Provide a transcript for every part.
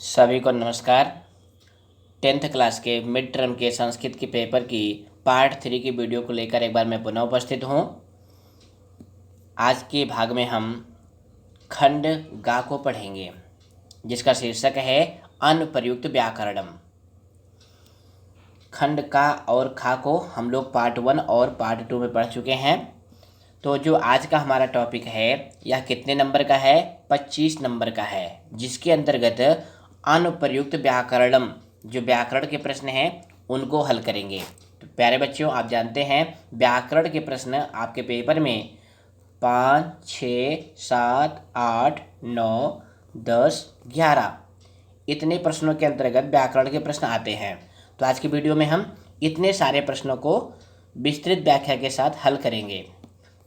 सभी को नमस्कार। 10th क्लास के मिड टर्म के संस्कृत के पेपर की पार्ट 3 की वीडियो को लेकर एक बार मैं पुनः उपस्थित हूँ। आज के भाग में हम खंड गा को पढ़ेंगे, जिसका शीर्षक है अनुप्रयुक्त व्याकरणम। खंड का और खा को हम लोग पार्ट 1 और पार्ट 2 में पढ़ चुके हैं। तो जो आज का हमारा टॉपिक है यह कितने नंबर का है? 25 नंबर का है, जिसके अंतर्गत अनुप्रयुक्त व्याकरणम, जो व्याकरण के प्रश्न हैं उनको हल करेंगे। तो प्यारे बच्चों, आप जानते हैं व्याकरण के प्रश्न आपके पेपर में 5, 6, 7, 8, 9, 10, 11 इतने प्रश्नों के अंतर्गत व्याकरण के प्रश्न आते हैं। तो आज की वीडियो में हम इतने सारे प्रश्नों को विस्तृत व्याख्या के साथ हल करेंगे।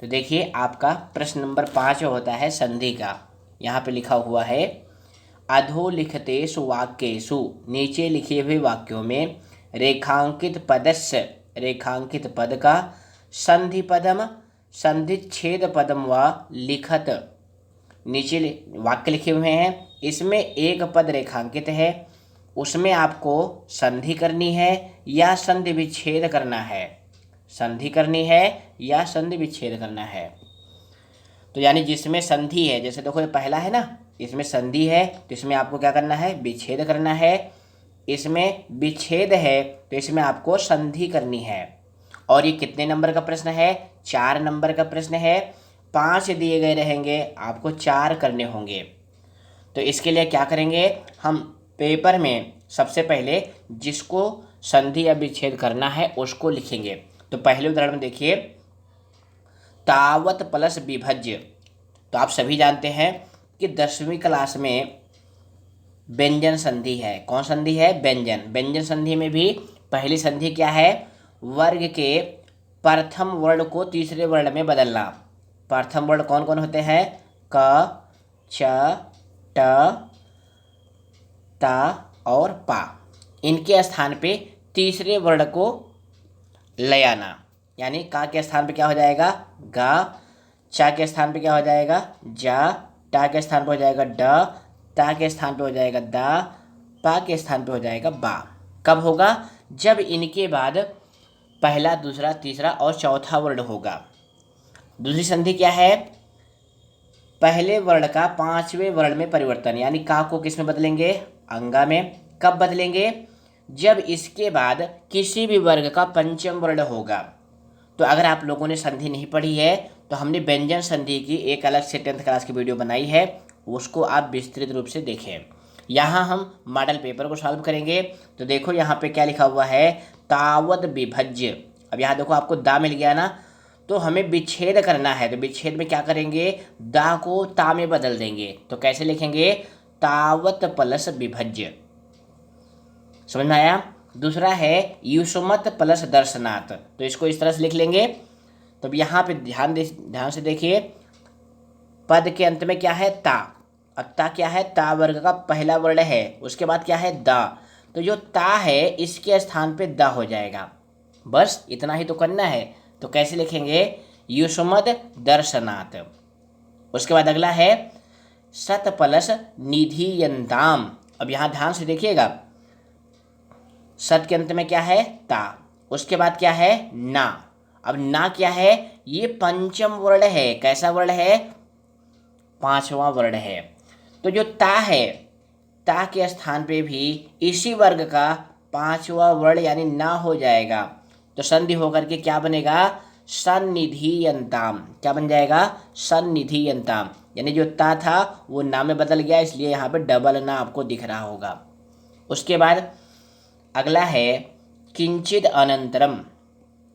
तो देखिए, आपका प्रश्न नंबर 5 होता है संधि का। यहाँ पे लिखा हुआ है अधोलिखितेषु वाक्येषु, नीचे लिखे हुए वाक्यों में रेखांकित पदस्य, रेखांकित पद का संधि पदम, संधिच्छेद पदम व लिखत। नीचे वाक्य लिखे हुए हैं, इसमें एक पद रेखांकित है, उसमें आपको संधि करनी है या संधि विच्छेद करना है। संधि करनी है या संधि विच्छेद करना है। तो यानी जिसमें संधि है, जैसे देखो ये पहला है ना, इसमें संधि है तो इसमें आपको क्या करना है? विच्छेद करना है। इसमें विच्छेद है तो इसमें आपको संधि करनी है। और ये कितने नंबर का प्रश्न है? 4 नंबर का प्रश्न है। 5 दिए गए रहेंगे, आपको 4 करने होंगे। तो इसके लिए क्या करेंगे हम? पेपर में सबसे पहले जिसको संधि या विच्छेद करना है उसको लिखेंगे। तो पहले उदाहरण में देखिए, तावत प्लस विभज्य। तो आप सभी जानते हैं कि 10वीं क्लास में व्यंजन संधि है। कौन संधि है? व्यंजन। व्यंजन संधि में भी पहली संधि क्या है? वर्ग के प्रथम वर्ण को तीसरे वर्ण में बदलना। प्रथम वर्ण कौन कौन होते हैं? क, च, ट, ता और पा। इनके स्थान पे तीसरे वर्ण को ले आना। यानी का के स्थान पे क्या हो जाएगा? गा। चा के स्थान पे क्या हो जाएगा? जा। टा के स्थान पे हो जाएगा ड। ता के स्थान पे हो जाएगा दा। पा के स्थान पे हो जाएगा बा। कब होगा? जब इनके बाद पहला, दूसरा, तीसरा और चौथा वर्ण होगा। दूसरी संधि क्या है? पहले वर्ण का 5वें वर्ण में परिवर्तन, यानी का को किस में बदलेंगे? अंगा में। कब बदलेंगे? जब इसके बाद किसी भी वर्ग का 5वां वर्ण होगा। तो अगर आप लोगों ने संधि नहीं पढ़ी है तो हमने व्यंजन संधि की एक अलग से 10th क्लास की वीडियो बनाई है, उसको आप विस्तृत रूप से देखें। यहाँ हम मॉडल पेपर को सॉल्व करेंगे। तो देखो यहाँ पे क्या लिखा हुआ है? तावत विभज्य। अब यहाँ देखो आपको दा मिल गया ना, तो हमें विच्छेद करना है। तो विच्छेद में क्या करेंगे? दा को ता में बदल देंगे। तो कैसे लिखेंगे? तावत प्लस विभज्य। समझ में आया? दूसरा है युष्मत प्लस दर्शनात्। तो इसको इस तरह से लिख लेंगे। तो अब यहाँ पे ध्यान से देखिए, पद के अंत में क्या है? ता। अब ता क्या है? ता वर्ग का पहला वर्ण है, उसके बाद क्या है? दा। तो जो ता है इसके स्थान पे दा हो जाएगा। बस इतना ही तो करना है। तो कैसे लिखेंगे? युष्मद दर्शनात्। उसके बाद अगला है सत प्लस निधियन्ताम। अब यहाँ ध्यान से देखिएगा, सत के अंत में क्या है? ता। उसके बाद क्या है? ना। अब ना क्या है? ये 5वां वर्ण है। कैसा वर्ण है? 5वां वर्ण है। तो जो ता है, ता के स्थान पे भी इसी वर्ग का 5वां वर्ण यानी ना हो जाएगा। तो संधि होकर के क्या बनेगा? सन्निधियन्ताम। क्या बन जाएगा? सन्निधियन्ताम। यानी जो ता था वो ना में बदल गया, इसलिए यहाँ पे डबल ना आपको दिख रहा होगा। उसके बाद अगला है किंचिद अनंतरम।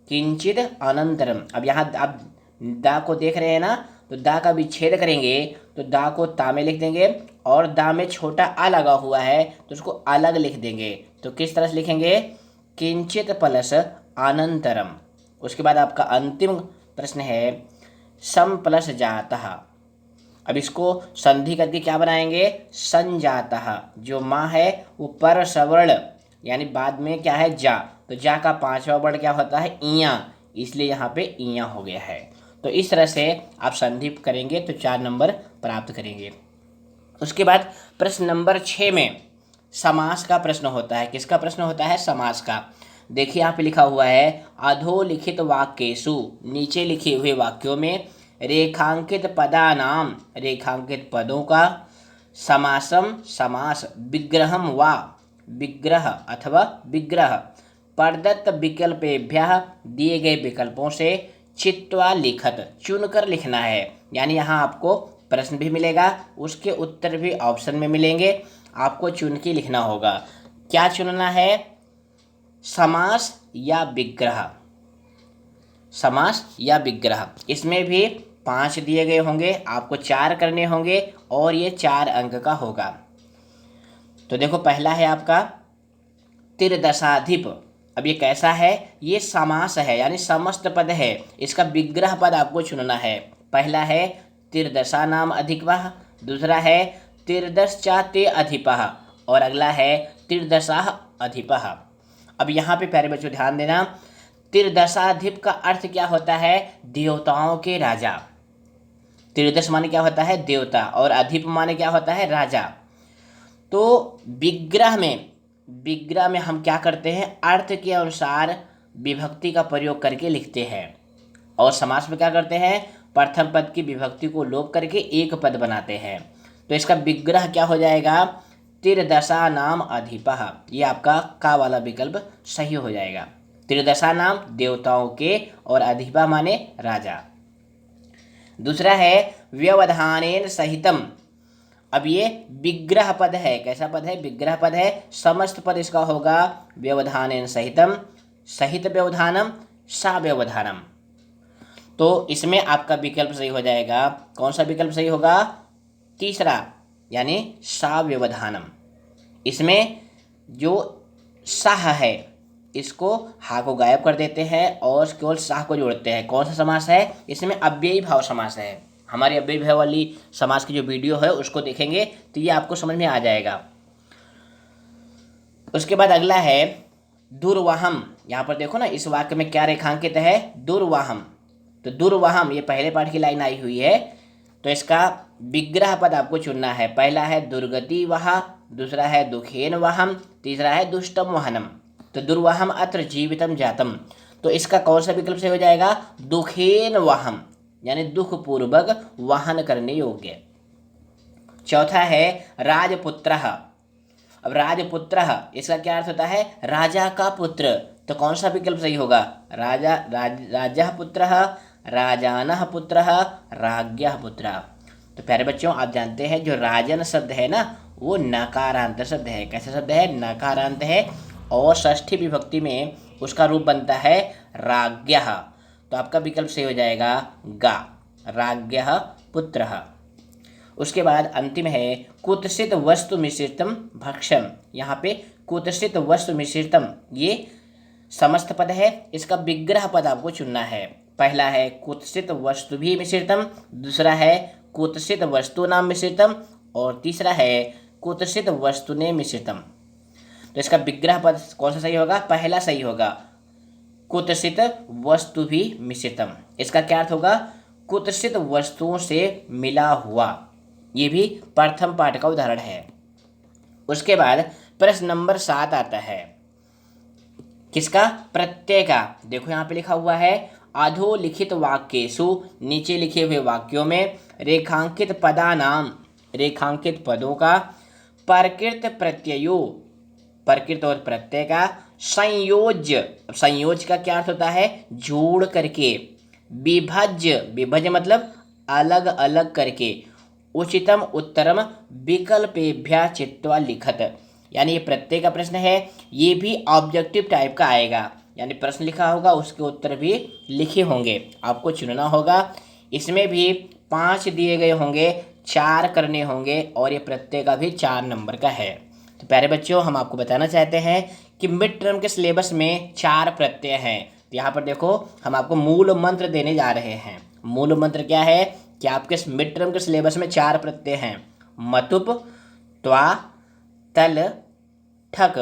किंचिद अनंतरम। अब यहाँ आप दा को देख रहे हैं ना, तो दा का विच्छेद करेंगे तो दा को ता में लिख देंगे, और दा में छोटा आ लगा हुआ है तो उसको अलग लिख देंगे। तो किस तरह से लिखेंगे? किंचित प्लस अनंतरम। उसके बाद आपका अंतिम प्रश्न है सम प्लस जातः। अब इसको संधि करके क्या बनाएंगे? संजातः। जो माँ है वो पर सवर्ण, यानी बाद में क्या है? जा। तो जा का 5वां वर्ण क्या होता है? इया, इसलिए यहाँ पे इया हो गया है। तो इस तरह से आप संधि करेंगे तो 4 नंबर प्राप्त करेंगे। उसके बाद प्रश्न नंबर 6 में समास का प्रश्न होता है। किसका प्रश्न होता है? समास का। देखिए यहाँ पे लिखा हुआ है अधोलिखित वाक्येषु, नीचे लिखे हुए वाक्यों में रेखांकित पदानाम, रेखांकित पदों का समासम समास विग्रहम वा, विग्रह अथवा विग्रह प्रदत्त विकल्पेभ्यः, दिए गए विकल्पों से चित्वा लिखत, चुनकर लिखना है। यानी यहाँ आपको प्रश्न भी मिलेगा, उसके उत्तर भी ऑप्शन में मिलेंगे, आपको चुन के लिखना होगा। क्या चुनना है? समास या विग्रह, समास या विग्रह। इसमें भी 5 दिए गए होंगे, आपको 4 करने होंगे और ये 4 अंक का होगा। तो देखो पहला है आपका तिरदशाधिप। अब ये कैसा है? ये समास है, यानी समस्त पद है, इसका विग्रह पद आपको चुनना है। पहला है तिरदशा नाम अधिपः, दूसरा है तिरदश्चाते अधिपः और अगला है तिरदशा अधिपः। अब यहाँ पे प्यारे बच्चों ध्यान देना, तिरदशाधिप का अर्थ क्या होता है? देवताओं के राजा। तिरदश माने क्या होता है? देवता, और अधिप माने क्या होता है? राजा। तो विग्रह में हम क्या करते हैं? अर्थ के अनुसार विभक्ति का प्रयोग करके लिखते हैं, और समास में क्या करते हैं? प्रथम पद की विभक्ति को लोप करके एक पद बनाते हैं। तो इसका विग्रह क्या हो जाएगा? तिरदशा नाम अधिपः। ये आपका का वाला विकल्प सही हो जाएगा। तिरदशा नाम देवताओं के और अधिपः माने राजा। दूसरा है व्यवधानेन सहितम। अब ये विग्रह पद है। कैसा पद है? विग्रह पद है। समस्त पद इसका होगा व्यवधानेन सहितम, सहित व्यवधानम, सा व्यवधानम। तो इसमें आपका विकल्प सही हो जाएगा। कौन सा विकल्प सही होगा? तीसरा, यानी सा व्यवधानम। इसमें जो साह है, इसको हा को गायब कर देते हैं और केवल साह को जोड़ते हैं। कौन सा समास है? इसमें अव्ययी भाव समास है। हमारी अव्ययी भाव वाली समास की जो वीडियो है उसको देखेंगे तो ये आपको समझ में आ जाएगा। उसके बाद अगला है दुर्वाहम। यहाँ पर देखो ना, इस वाक्य में क्या रेखांकित है? दुर्वाहम। तो दुर्वाहम ये पहले पाठ की लाइन आई हुई है, तो इसका विग्रह पद आपको चुनना है। पहला है दुर्गति वहा, दूसरा है दुखेन वहम, तीसरा है दुष्टम वहनम। तो दुर्वाहम अत्र जीवितम जातम, तो इसका कौन सा विकल्प से हो जाएगा? दुखेन वहम, यानी दुख पूर्वक वाहन करने योग्य। चौथा है राजपुत्रः। अब राजपुत्रः इसका क्या अर्थ होता है? राजा का पुत्र। तो कौन सा विकल्प सही होगा? राजा पुत्रः, राजानः पुत्रः, राज्ञः पुत्रः। तो प्यारे बच्चों, आप जानते हैं जो राजन शब्द है ना, वो नकारांत शब्द है। कैसा शब्द है? नकारांत है, और षष्ठी विभक्ति में उसका रूप बनता है राज्ञः। तो आपका विकल्प सही हो जाएगा गा, राज्ञः पुत्रः। उसके बाद अंतिम है कुत्सित वस्तु मिश्रितम भक्षम। यहाँ पे कुत्सित वस्तु मिश्रितम ये समस्त पद है, इसका विग्रह पद आपको चुनना है। पहला है कुत्सित वस्तु भी मिश्रितम, दूसरा है कुत्सित वस्तु नाम मिश्रितम, और तीसरा है कुत्सित वस्तु ने मिश्रितम। तो इसका विग्रह पद कौन सा सही होगा? पहला सही होगा, कुत्सित वस्तु भी मिश्रितम। इसका क्या अर्थ होगा? कुत्सित वस्तुओं से मिला हुआ। ये भी प्रथम पाठ का उदाहरण है। उसके बाद प्रश्न नंबर 7 आता है। किसका? प्रत्यय का। देखो यहाँ पे लिखा हुआ है अधोलिखित वाक्येषु, नीचे लिखे हुए वाक्यों में रेखांकित पदानाम, रेखांकित पदों का प्रकृत प्रत्ययो, प्रकृत और प्रत्यय का संयोज्य। संयोज्य का क्या अर्थ होता है? जोड़ करके। विभज्य, विभज्य मतलब अलग अलग करके। उचितम उत्तरम विकल्पेभ्यः चित्वा लिखत। यानी ये प्रत्यय का प्रश्न है, ये भी ऑब्जेक्टिव टाइप का आएगा, यानी प्रश्न लिखा होगा, उसके उत्तर भी लिखे होंगे, आपको चुनना होगा। इसमें भी 5 दिए गए होंगे, 4 करने होंगे, और ये प्रत्यय का भी 4 नंबर का है। तो प्यारे बच्चों, हम आपको बताना चाहते हैं कि मिड टर्म के सिलेबस में 4 प्रत्यय हैं। तो यहाँ पर देखो, हम आपको मूल मंत्र देने जा रहे हैं। मूल मंत्र क्या है कि आपके मिड टर्म के सिलेबस में 4 प्रत्यय हैं, मतुप, त्वा, तल, ठक।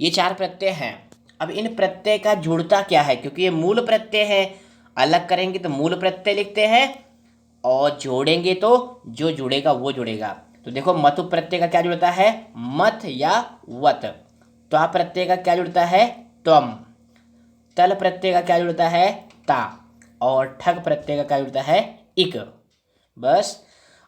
ये 4 प्रत्यय हैं। अब इन प्रत्यय का जुड़ता क्या है? क्योंकि ये मूल प्रत्यय है, अलग करेंगे तो मूल प्रत्यय लिखते हैं, और जोड़ेंगे तो जो जुड़ेगा वो जुड़ेगा। तो देखो मतु प्रत्यय का क्या जुड़ता है, मत या वत। त्वा प्रत्यय का क्या जुड़ता है, त्वम। तल प्रत्यय का क्या जुड़ता है, ता। और ठग प्रत्यय का क्या जुड़ता है, इक। बस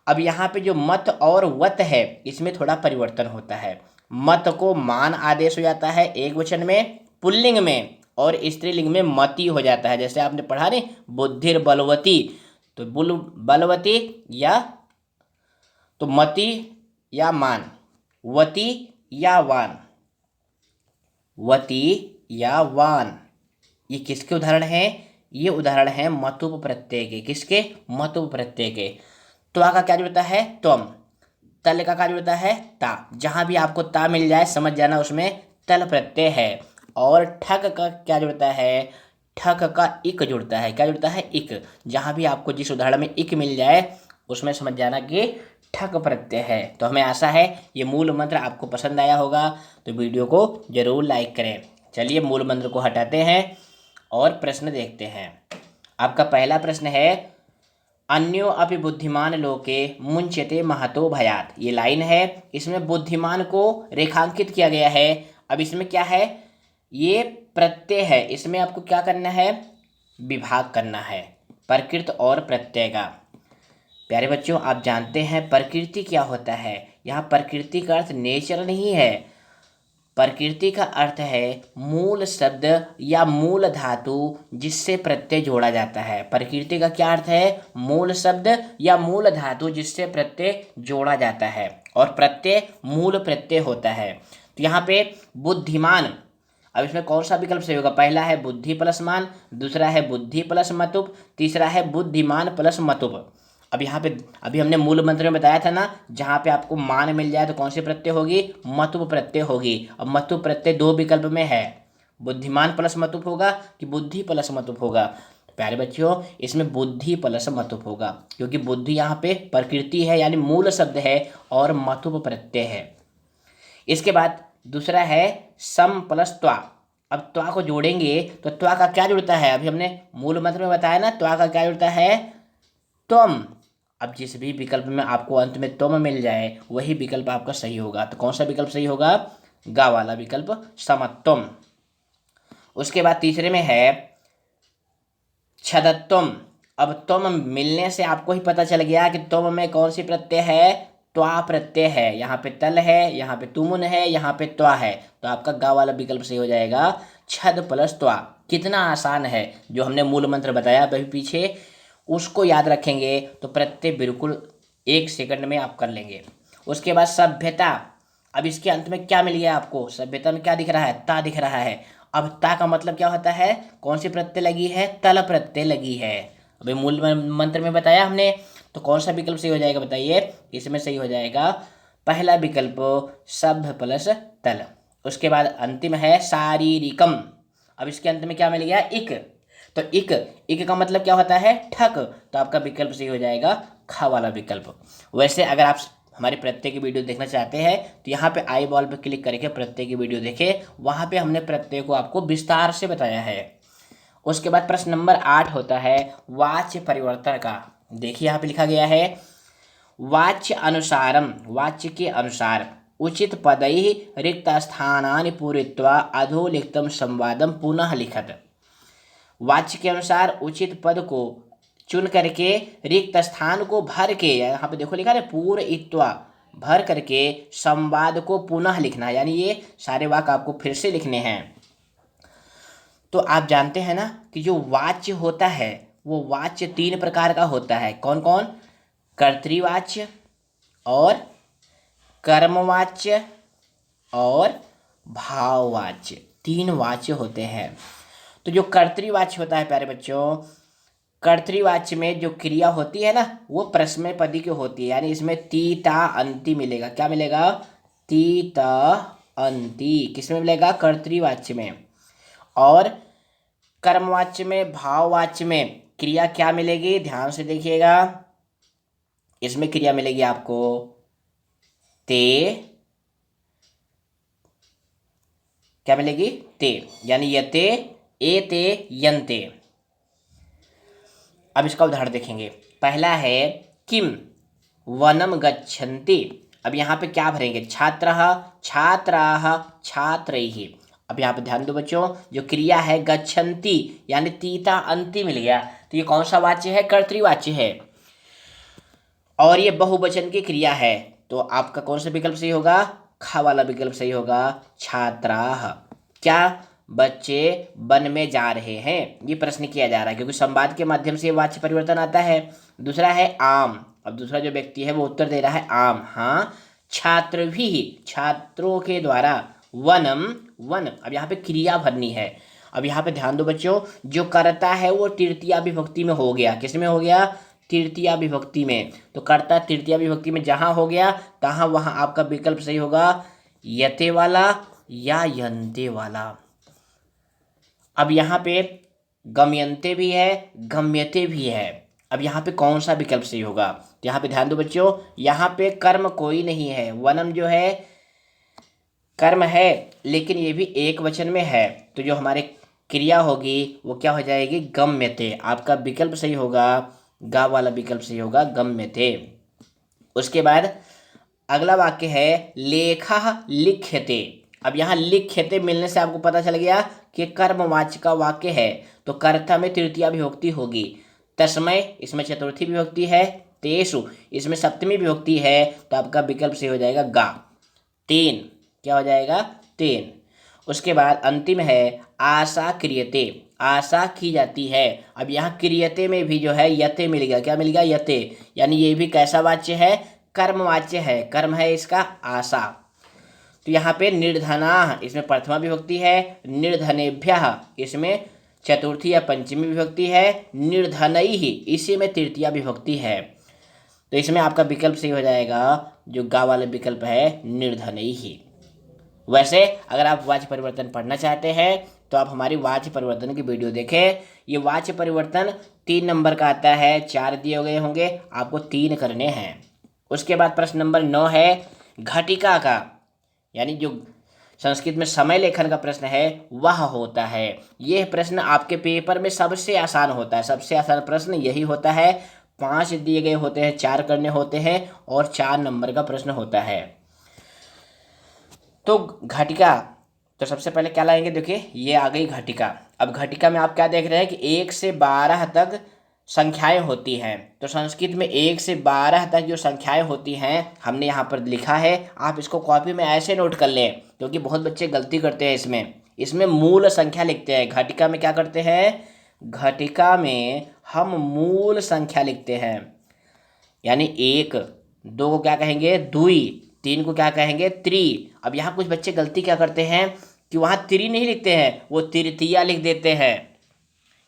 अब यहाँ पे जो मत और वत है इसमें थोड़ा परिवर्तन होता है। मत को मान आदेश हो जाता है एक वचन में पुल्लिंग में, और स्त्रीलिंग में मति हो जाता है। जैसे आपने पढ़ा नहीं, बुद्धिर बलवती, तो बलवती या तो मति या मान, वती या वान, वती या वान। ये किसके उदाहरण हैं, ये उदाहरण है मतुप प्रत्यय के। किसके, मतुप प्रत्यय के। त्वा का क्या जुड़ता है, त्वम। तल का क्या जुड़ता है, ता। जहां भी आपको ता मिल जाए समझ जाना उसमें तल प्रत्यय है। और ठग का क्या जुड़ता है, ठग का इक जुड़ता है। क्या जुड़ता है, इक। जहां भी आपको जिस उदाहरण में इक मिल जाए उसमें समझ जाना कि ठग प्रत्यय है। तो हमें आशा है ये मूल मंत्र आपको पसंद आया होगा, तो वीडियो को जरूर लाइक करें। चलिए मूल मंत्र को हटाते हैं और प्रश्न देखते हैं। आपका पहला प्रश्न है, अन्यो अपि बुद्धिमान लोके मुंच्यते महतो भयात। ये लाइन है, इसमें बुद्धिमान को रेखांकित किया गया है। अब इसमें क्या है, ये प्रत्यय है, इसमें आपको क्या करना है, विभाग करना है प्रकृत और प्रत्यय का। प्यारे बच्चों, आप जानते हैं प्रकृति क्या होता है। यहाँ प्रकृति का अर्थ नेचर नहीं है, प्रकृति का अर्थ है मूल शब्द या मूल धातु जिससे प्रत्यय जोड़ा जाता है। प्रकृति का क्या अर्थ है, मूल शब्द या मूल धातु जिससे प्रत्यय जोड़ा जाता है, और प्रत्यय मूल प्रत्यय होता है। तो यहाँ पे बुद्धिमान, अब इसमें कौन सा विकल्प सही होगा, पहला है बुद्धि प्लस मान, दूसरा है बुद्धि प्लस मतुप, तीसरा है बुद्धिमान प्लस मतुप। अब यहाँ पे अभी हमने मूल मंत्र में बताया था ना, जहाँ पे आपको मान मिल जाए तो कौन सी प्रत्यय होगी, मतुप प्रत्यय होगी। अब मतुप प्रत्यय दो विकल्प में है, बुद्धिमान प्लस मतुप होगा कि बुद्धि प्लस मतुप होगा। तो प्यारे बच्चों, इसमें बुद्धि प्लस मतुप होगा, क्योंकि बुद्धि यहाँ पे प्रकृति है यानी मूल शब्द है, और मतुप प्रत्यय है। इसके बाद दूसरा है सम प्लस त्वा। अब त्वा को जोड़ेंगे तो त्वा का क्या जुड़ता है, अभी हमने मूल मंत्र में बताया ना, त्वा का क्या जुड़ता है, त्वम। अब जिस भी विकल्प में आपको अंत में त्वम मिल जाए वही विकल्प आपका सही होगा। तो कौन सा विकल्प सही होगा, गा वाला विकल्प, समत्वम। उसके बाद तीसरे में है छदत्वम। अब त्वम मिलने से आपको ही पता चल गया कि त्वम में कौन सी प्रत्यय है, त्वा प्रत्यय है। यहाँ पे तल है, यहाँ पे तुमुन है, यहाँ पे त्वा है, तो आपका गा वाला विकल्प सही हो जाएगा, छद प्लस त्वा। कितना आसान है, जो हमने मूल मंत्र बताया अभी पीछे, उसको याद रखेंगे तो प्रत्यय बिल्कुल 1 सेकंड में आप कर लेंगे। उसके बाद सभ्यता। अब इसके अंत में क्या मिल गया आपको, सभ्यता में क्या दिख रहा है, ता दिख रहा है। अब ता का मतलब क्या होता है, कौन सी प्रत्यय लगी है, तल प्रत्यय लगी है। अभी मूल मंत्र में बताया हमने, तो कौन सा विकल्प सही हो जाएगा बताइए, इसमें सही हो जाएगा पहला विकल्प, सभ्य प्लस तल। उसके बाद अंतिम है शारीरिकम। अब इसके अंत में क्या मिल गया, इक। तो इक, इक का मतलब क्या होता है, ठक, तो आपका विकल्प सही हो जाएगा खा वाला विकल्प। वैसे अगर आप हमारे प्रत्यय की वीडियो देखना चाहते हैं तो यहाँ पे आई बॉल पे क्लिक करके प्रत्यय की वीडियो देखें, वहाँ पे हमने प्रत्यय को आपको विस्तार से बताया है। उसके बाद प्रश्न नंबर 8 होता है वाच्य परिवर्तन का। देखिए यहाँ पे लिखा गया है, वाच्य अनुसारम, वाच्य के अनुसार उचित पदैः रिक्त स्थानानि पूरयित्वा अधोलिखितं संवादम पुनः लिखत। वाच्य के अनुसार उचित पद को चुन करके रिक्त स्थान को भर के, यहाँ पे देखो लिखा है पूरयित्वा, भर करके संवाद को पुनः लिखना है, यानी ये सारे वाक्य आपको फिर से लिखने हैं। तो आप जानते हैं ना कि जो वाच्य होता है वो वाच्य 3 प्रकार का होता है। कौन कौन, कर्तृवाच्य और कर्मवाच्य और भाववाच्य, 3 वाच्य होते हैं। तो जो कर्तृवाच्य होता है प्यारे बच्चों, कर्तृवाच्य में जो क्रिया होती है ना वो प्रश्नपदी की होती है, यानी इसमें ती ता अंति मिलेगा। क्या मिलेगा, ती ता अंति, किसमें मिलेगा, कर्तृवाच्य में। और कर्मवाच्य में, भाववाच्य में क्रिया क्या मिलेगी, ध्यान से देखिएगा, इसमें क्रिया मिलेगी आपको ते, क्या मिलेगी, ते, यानी यते एते यन्ते। अब इसका उदाहरण देखेंगे। पहला है किम वनम गच्छन्ति। अब यहाँ पे क्या भरेंगे, छात्रः, छात्राः, छात्रैः। अब यहाँ पे ध्यान दो बच्चों, जो क्रिया है गच्छन्ति यानी तीता अंति मिल गया, तो ये कौन सा वाच्य है, कर्तृवाच्य है, और ये बहुवचन की क्रिया है, तो आपका कौन सा विकल्प सही होगा, खा वाला विकल्प सही होगा, छात्राः। क्या, बच्चे वन में जा रहे हैं, ये प्रश्न किया जा रहा है क्योंकि संवाद के माध्यम से वाच्य परिवर्तन आता है। दूसरा है आम, अब दूसरा जो व्यक्ति है वो उत्तर दे रहा है आम, हाँ, छात्र भी, छात्रों के द्वारा, वनम, वन, अब यहाँ पे क्रिया भरनी है। अब यहाँ पे ध्यान दो बच्चों, जो कर्ता है वो तृतीया विभक्ति में हो गया, किस में हो गया, तृतीया विभक्ति में, तो कर्ता तृतीया विभक्ति में जहां हो गया तहां वहां आपका विकल्प सही होगा यते वाला या यन्ते वाला। अब यहाँ पे गमयन्ते भी है, गम्यते भी है, अब यहाँ पे कौन सा विकल्प सही होगा, तो यहाँ पे ध्यान दो बच्चों, यहाँ पे कर्म कोई नहीं है, वनम जो है कर्म है लेकिन ये भी एक वचन में है, तो जो हमारे क्रिया होगी वो क्या हो जाएगी, गम्यते। आपका विकल्प सही होगा, गा वाला विकल्प सही होगा, गम्यते। उसके बाद अगला वाक्य है लेखः लिख्यते। अब यहाँ लिख्यते मिलने से आपको पता चल गया कि कर्मवाच्य का वाक्य है, तो कर्ता में तृतीया विभक्ति होगी, तस्मै इसमें चतुर्थी विभक्ति है, तेषु इसमें सप्तमी विभक्ति है, तो आपका विकल्प सही हो जाएगा गा, तेन, क्या हो जाएगा, तेन। उसके बाद अंतिम है आशा क्रियते, आशा की जाती है। अब यहाँ क्रियते में भी जो है यते मिल गया, क्या मिल गया, यते, यानी ये भी कैसा वाच्य है, कर्मवाच्य है, कर्म है इसका आशा। तो यहाँ पे निर्धना, इसमें प्रथमा विभक्ति है, निर्धनेभ्यः इसमें चतुर्थी या पंचमी विभक्ति है, निर्धनैः इसी में तृतीया विभक्ति है, तो इसमें आपका विकल्प सही हो जाएगा जो गा वाला विकल्प है, निर्धनैः। वैसे अगर आप वाच्य परिवर्तन पढ़ना चाहते हैं तो आप हमारी वाच्य परिवर्तन की वीडियो देखें। ये वाच्य परिवर्तन 3 नंबर का आता है, 4 दिए गए होंगे, आपको 3 करने हैं। उसके बाद प्रश्न नंबर 9 है घटिका का, यानी जो संस्कृत में समय लेखन का प्रश्न है वह होता है। यह प्रश्न आपके पेपर में सबसे आसान होता है, सबसे आसान प्रश्न यही होता है। 5 दिए गए होते हैं, 4 करने होते हैं और 4 नंबर का प्रश्न होता है। तो घटिका, तो सबसे पहले क्या लाएंगे, देखिए ये आ गई घटिका। अब घटिका में आप क्या देख रहे हैं कि 1 से 12 तक संख्याएं होती हैं, तो संस्कृत में 1 से 12 तक जो संख्याएं होती हैं हमने यहाँ पर लिखा है, आप इसको कॉपी में ऐसे नोट कर लें, क्योंकि बहुत बच्चे गलती करते हैं इसमें मूल संख्या लिखते हैं। घटिका में क्या करते हैं, घटिका में हम मूल संख्या लिखते हैं, यानी 1, 2 को क्या कहेंगे, द्वि, 3 को क्या कहेंगे, त्रि। अब यहाँ कुछ बच्चे गलती क्या करते हैं कि वहाँ त्रि नहीं लिखते हैं, वो तृतीया लिख देते हैं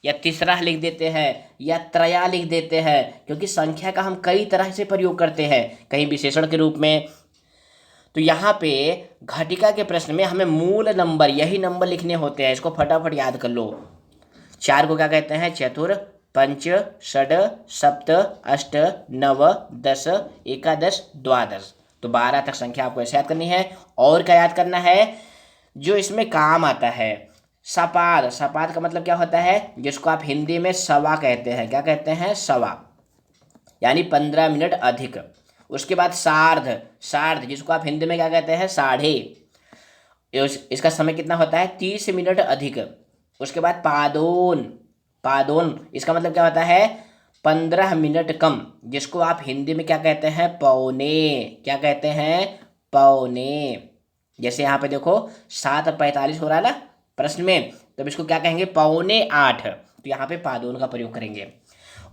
या तीसरा लिख देते हैं या त्रया लिख देते हैं, क्योंकि संख्या का हम कई तरह से प्रयोग करते हैं, कहीं विशेषण के रूप में। तो यहाँ पे घटिका के प्रश्न में हमें मूल नंबर, यही नंबर लिखने होते हैं, इसको फटाफट याद कर लो। 4 को क्या कहते हैं, चतुर, पंच, षड, सप्त, अष्ट, नव, 10, एकादश, द्वादश, तो 12 तक संख्या आपको ऐसे याद करनी है। और क्या याद करना है, जो इसमें काम आता है, सपाद, सपाद का मतलब क्या होता है, जिसको आप हिंदी में सवा कहते हैं, क्या कहते हैं, सवा, यानी 15 मिनट अधिक। उसके बाद सार्ध, सार्ध जिसको आप हिंदी में क्या कहते हैं, साढ़े, इसका समय कितना होता है, 30 मिनट अधिक। उसके बाद पादोन, पादोन इसका मतलब क्या होता है, 15 मिनट कम, जिसको आप हिंदी में क्या कहते हैं, पौने, क्या कहते हैं, पौने। जैसे यहाँ पे देखो 7:45 हो रहा है ना प्रश्न में, तब इसको क्या कहेंगे, 7:45, तो यहाँ पे पादोन का प्रयोग करेंगे।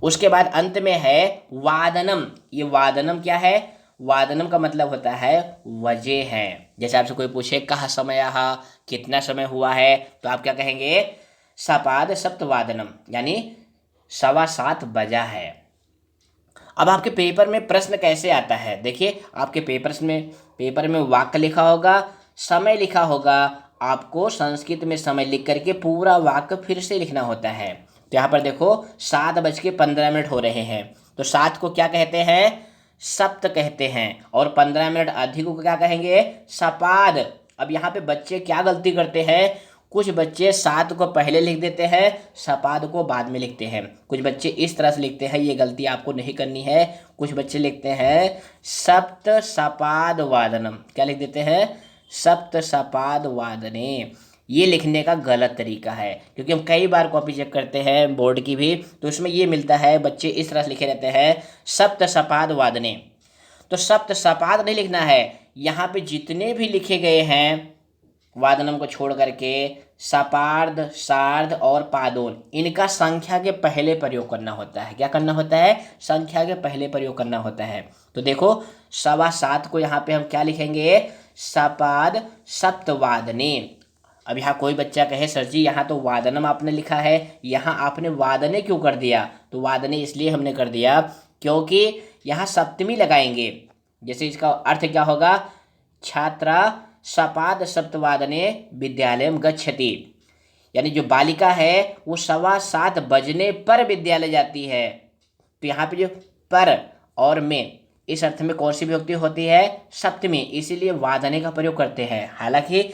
उसके बाद अंत में है वादनम। ये वादनम क्या है, वादनम का मतलब होता है वजह है। जैसे आपसे कोई पूछे कहाँ समय, कितना समय हुआ है, तो आप क्या कहेंगे, सपाद सप्तवादनम, यानी 7:15 बजा है। अब आपके पेपर में प्रश्न कैसे आता है, देखिए आपके पेपर में वाक्य लिखा होगा, समय लिखा होगा, आपको संस्कृत में समय लिख करके पूरा वाक्य फिर से लिखना होता है। तो यहाँ पर देखो 7:15 हो रहे हैं, तो 7 को क्या कहते हैं, सप्त कहते हैं, और 15 मिनट अधिक को क्या कहेंगे, सपाद। अब यहाँ पे बच्चे क्या गलती करते हैं, कुछ बच्चे सात को पहले लिख देते हैं, सपाद को बाद में लिखते हैं। कुछ बच्चे इस तरह से लिखते हैं, ये गलती आपको नहीं करनी है। कुछ बच्चे लिखते हैं सप्त सपाद वादनम, क्या लिख देते हैं, सप्त सपाद वादने। ये लिखने का गलत तरीका है, क्योंकि हम कई बार कॉपी चेक करते हैं बोर्ड की भी, तो उसमें ये मिलता है बच्चे इस तरह से लिखे रहते हैं सप्त सपाद वादने। तो सप्त सपाद नहीं लिखना है, यहाँ पे जितने भी लिखे गए हैं वादनम को छोड़ करके सपार्ध, सार्ध और पादोन, इनका संख्या के पहले प्रयोग करना होता है। क्या करना होता है, संख्या के पहले प्रयोग करना होता है। तो देखो 7.25 को यहाँ पे हम क्या लिखेंगे, सपाद सप्तवादने। अब यहाँ कोई बच्चा कहे सर जी यहाँ तो वादनम आपने लिखा है, यहाँ आपने वादने क्यों कर दिया। तो वादने इसलिए हमने कर दिया क्योंकि यहाँ सप्तमी लगाएंगे। जैसे इसका अर्थ क्या होगा, छात्रा सपाद सप्तवादने विद्यालयम गच्छति, यानी जो बालिका है वो 7:15 बजने पर विद्यालय जाती है। तो यहाँ पे जो पर और में, इस अर्थ में कौन सी विभक्ति होती है, सप्तमी, इसीलिए वादने का प्रयोग करते हैं। हालांकि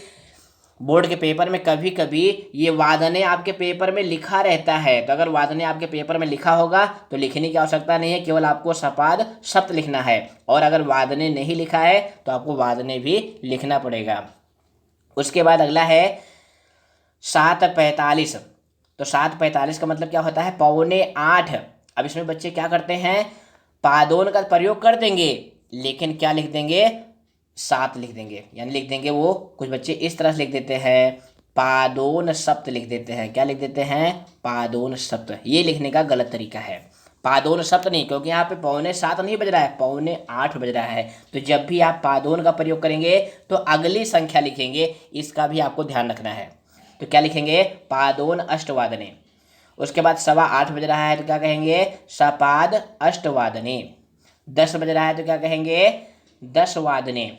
बोर्ड के पेपर में कभी कभी ये वादने आपके पेपर में लिखा रहता है, तो अगर वादने आपके पेपर में लिखा होगा तो लिखने की आवश्यकता नहीं है, केवल आपको सपाद सप्त लिखना है। और अगर वादने नहीं लिखा है तो आपको वादने भी लिखना पड़ेगा। उसके बाद अगला है 7:45। तो 7:45 का मतलब क्या होता है, 7:45। अब इसमें बच्चे क्या करते हैं, पादोन का प्रयोग कर देंगे, लेकिन क्या लिख देंगे, 7 लिख देंगे। यानी लिख देंगे, वो कुछ बच्चे इस तरह से लिख देते हैं पादोन सप्त लिख देते हैं। क्या लिख देते हैं, पादोन सप्त। ये लिखने का गलत तरीका है, पादोन सप्त नहीं, क्योंकि यहाँ पे 7:15 नहीं बज रहा है, 7:45 बज रहा है। तो जब भी आप पादोन का प्रयोग करेंगे तो अगली संख्या लिखेंगे, इसका भी आपको ध्यान रखना है। तो क्या लिखेंगे, पादोन अष्टवादने। उसके बाद 7:15 बज रहा है तो क्या कहेंगे, सपाद अष्टवादने। 10 बज रहा है तो क्या कहेंगे, 10 वादने।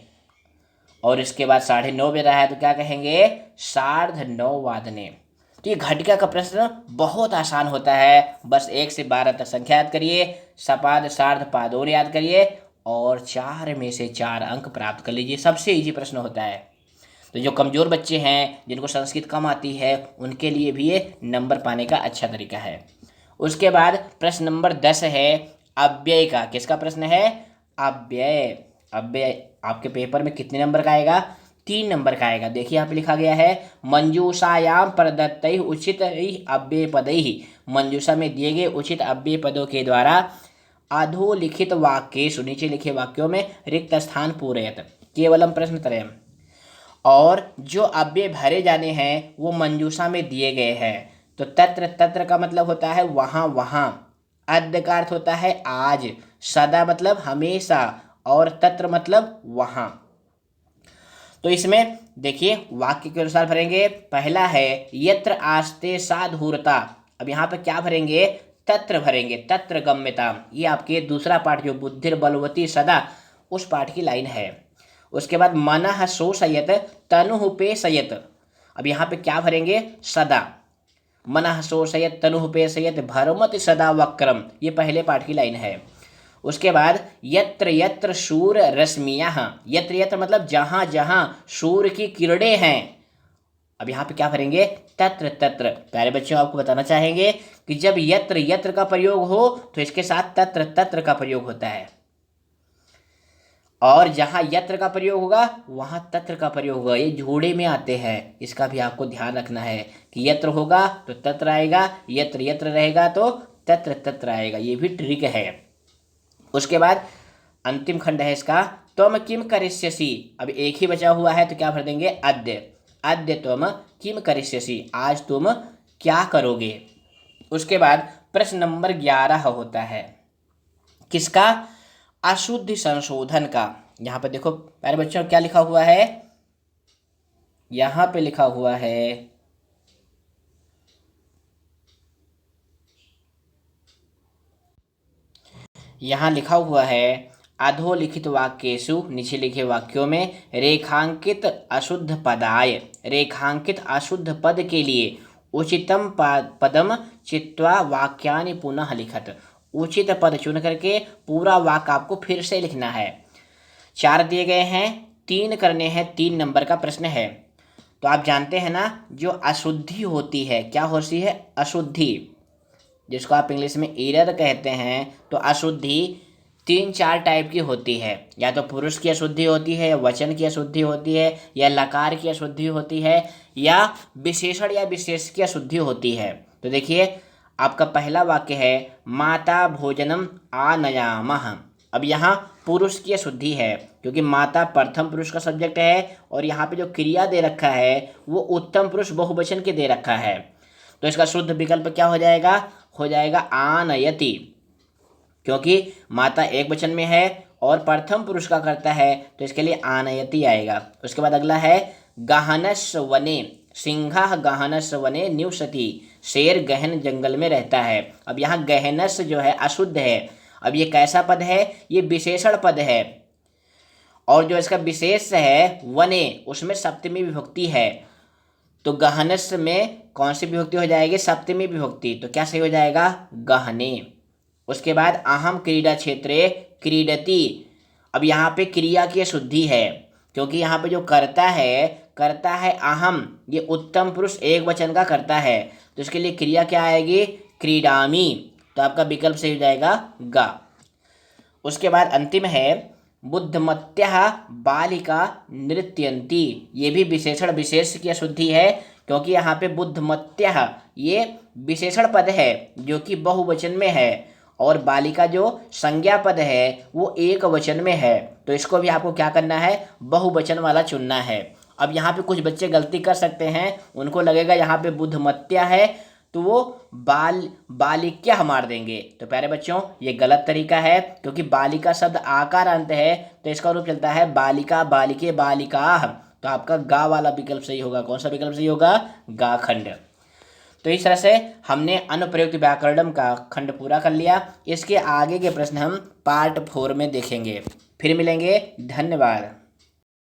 और इसके बाद 9:30 बज रहा है तो क्या कहेंगे, 9:30 वादने। तो ये घटिका का प्रश्न बहुत आसान होता है, बस 1 से 12 तक संख्या याद करिए, सपाद सार्ध पादोन याद करिए और 4 में से 4 अंक प्राप्त कर लीजिए। सबसे इजी प्रश्न होता है। तो जो कमज़ोर बच्चे हैं, जिनको संस्कृत कम आती है, उनके लिए भी ये नंबर पाने का अच्छा तरीका है। उसके बाद प्रश्न नंबर 10 है अव्यय का। किसका प्रश्न है, अव्यय। अव्यय आपके पेपर में कितने नंबर का आएगा, 3 नंबर का आएगा। देखिए यहाँ पे लिखा गया है मंजूषायाम प्रदत्तैः उचितैः अव्यय पदैः। मंजूषा में दिए गए उचित अव्यय पदों के द्वारा अधोलिखित वाक्येषु, नीचे लिखे वाक्यों में रिक्त स्थान पूरयत केवलम प्रश्नत्रयम्। और जो अव्यय भरे जाने हैं वो मंजूषा में दिए गए हैं। तो तत्र, तत्र का मतलब होता है वहाँ वहाँ, अद्य का अर्थ होता है आज, सदा मतलब हमेशा, और तत्र मतलब वहाँ। तो इसमें देखिए वाक्य के अनुसार भरेंगे। पहला है यत्र आस्ते सा धूर्ता। अब यहाँ पे क्या भरेंगे, तत्र भरेंगे, तत्र गम्यताम। ये आपके दूसरा पाठ जो बुद्धिर बलवती सदा, उस पाठ की लाइन है। उसके बाद मनः शोषयत तनुः पेषयत। अब यहाँ पे क्या भरेंगे, सदा। मनः शोषयत तनुः पेषयत भरमति सदा वक्रम, ये पहले पाठ की लाइन है। उसके बाद यत्र यत्र सूर्य रश्मियाः। यत्र यत्र मतलब जहाँ जहाँ सूर्य की किरणें हैं। अब यहाँ पे क्या भरेंगे, तत्र तत्र। प्यारे बच्चों, आपको बताना चाहेंगे कि जब यत्र यत्र का प्रयोग हो तो इसके साथ तत्र तत्र का प्रयोग होता है, और जहाँ यत्र का प्रयोग होगा वहाँ तत्र का प्रयोग होगा। ये जोड़े में आते हैं, इसका भी आपको ध्यान रखना है कि यत्र होगा तो तत्र आएगा, यत्र यत्र रहेगा तो तत्र तत्र आएगा। ये भी ट्रिक है। उसके बाद अंतिम खंड है इसका, त्वम किम करिष्यसि। अब एक ही बचा हुआ है तो क्या भर देंगे, अद्य। अद्य त्वम किम करिष्यसि, आज तुम क्या करोगे। उसके बाद प्रश्न नंबर 11 होता है किसका, अशुद्धि संशोधन का। यहाँ पे देखो प्यारे बच्चों क्या लिखा हुआ है, यहाँ पे लिखा हुआ है यहाँ लिखा हुआ है अधोलिखित वाक्येषु, नीचे लिखे वाक्यों में रेखांकित अशुद्ध पदाय। रेखांकित अशुद्ध पद के लिए उचितम पदम चित्वा वाक्यानि पुनः लिखत। उचित पद चुन करके पूरा वाक्य आपको फिर से लिखना है। 4 दिए गए हैं, 3 करने हैं, 3 नंबर का प्रश्न है। तो आप जानते हैं ना, जो अशुद्धि होती है, क्या होती है? अशुद्धि, जिसको आप इंग्लिश में एरर कहते हैं। तो अशुद्धि 3-4 टाइप की होती है, या तो पुरुष की अशुद्धि होती है, या वचन की अशुद्धि होती है, या लकार की अशुद्धि होती है, या विशेषण या विशेष की अशुद्धि होती है। तो देखिए, आपका पहला वाक्य है माता भोजनम आनयामः। अब यहाँ पुरुष की अशुद्धि है, क्योंकि माता प्रथम पुरुष का सब्जेक्ट है, और यहाँ पे जो क्रिया दे रखा है वो उत्तम पुरुष बहुवचन के दे रखा है। तो इसका शुद्ध विकल्प क्या हो जाएगा? हो जाएगा आनयति, क्योंकि माता एक वचन में है और प्रथम पुरुष का करता है, तो इसके लिए आनयति आएगा। उसके बाद अगला है गहनस वने, सिंह गहनस वने निवसति, शेर गहन जंगल में रहता है। अब यहाँ गहनस जो है अशुद्ध है। अब ये कैसा पद है? ये विशेषण पद है, और जो इसका विशेष है वने, उसमें सप्तमी विभक्ति है। तो गहनस में कौन सी विभक्ति हो जाएगी? सप्तमी विभक्ति। तो क्या सही हो जाएगा? गहने। उसके बाद अहम क्रीडा क्षेत्रे क्रीडति। अब यहाँ पे क्रिया की अशुद्धि है, क्योंकि यहाँ पे जो करता है अहम, ये उत्तम पुरुष एक वचन का करता है, तो इसके लिए क्रिया क्या आएगी? क्रीडामी। तो आपका विकल्प सही हो जाएगा गा। उसके बाद अंतिम है बुद्धमत्यः बालिका नृत्यन्ति। ये भी विशेषण विशेष की अशुद्धि है, क्योंकि यहाँ पे बुद्धमत्यः ये विशेषण पद है जो कि बहुवचन में है, और बालिका जो संज्ञा पद है वो एक वचन में है। तो इसको भी आपको क्या करना है? बहुवचन वाला चुनना है। अब यहाँ पे कुछ बच्चे गलती कर सकते हैं, उनको लगेगा यहाँ पे बुद्धमत्या है तो वो बालिका मार देंगे। तो प्यारे बच्चों, ये गलत तरीका है, क्योंकि बालिका शब्द आकार अंत है, तो इसका रूप चलता है बालिका, बालिके, बालिका। तो आपका गा वाला विकल्प सही होगा। कौन सा विकल्प सही होगा? गा खंड। तो इस तरह से हमने अनुप्रयुक्त व्याकरणम का खंड पूरा कर लिया। इसके आगे के प्रश्न हम पार्ट 4 में देखेंगे। फिर मिलेंगे। धन्यवाद।